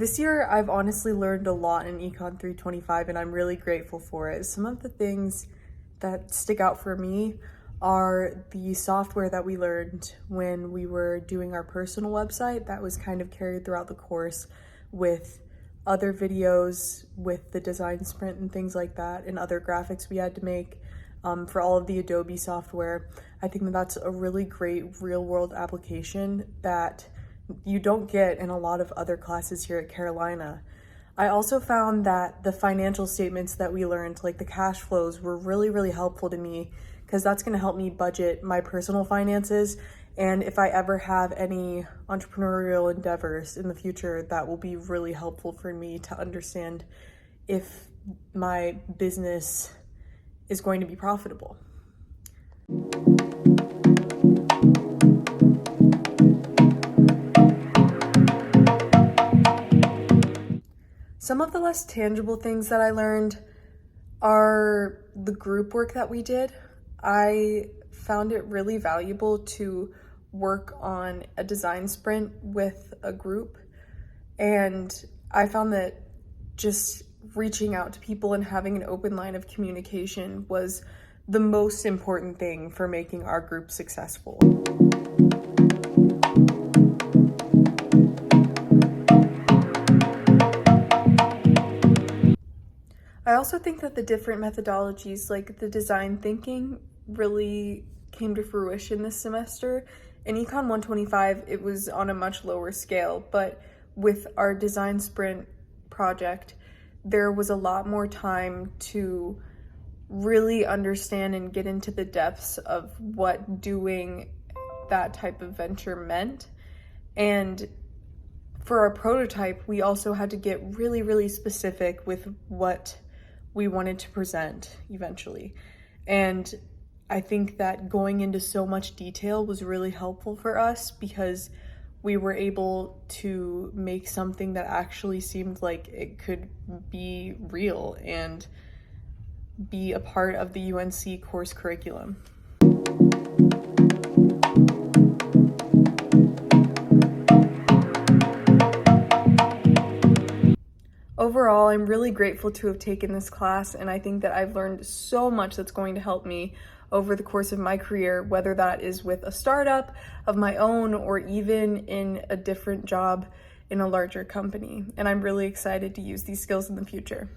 This year, I've honestly learned a lot in ECON325, and I'm really grateful for it. Some of the things that stick out for me are the software that we learned when we were doing our personal website that was kind of carried throughout the course with other videos, with the design sprint and things like that, and other graphics we had to make for all of the Adobe software. I think that that's a really great real-world application that you don't get in a lot of other classes here at Carolina. I also found that the financial statements that we learned, like the cash flows, were really helpful to me because that's going to help me budget my personal finances. And if I ever have any entrepreneurial endeavors in the future, that will be really helpful for me to understand if my business is going to be profitable. Some of the less tangible things that I learned are the group work that we did. I found it really valuable to work on a design sprint with a group, and I found that just reaching out to people and having an open line of communication was the most important thing for making our group successful. I also think that the different methodologies, like the design thinking, really came to fruition this semester. In ECON325, it was on a much lower scale, but with our design sprint project, there was a lot more time to really understand and get into the depths of what doing that type of venture meant. And for our prototype, we also had to get really specific with what we wanted to present eventually. And I think that going into so much detail was really helpful for us because we were able to make something that actually seemed like it could be real and be a part of the UNC course curriculum. Overall, I'm really grateful to have taken this class, and I think that I've learned so much that's going to help me over the course of my career, whether that is with a startup of my own or even in a different job in a larger company. And I'm really excited to use these skills in the future.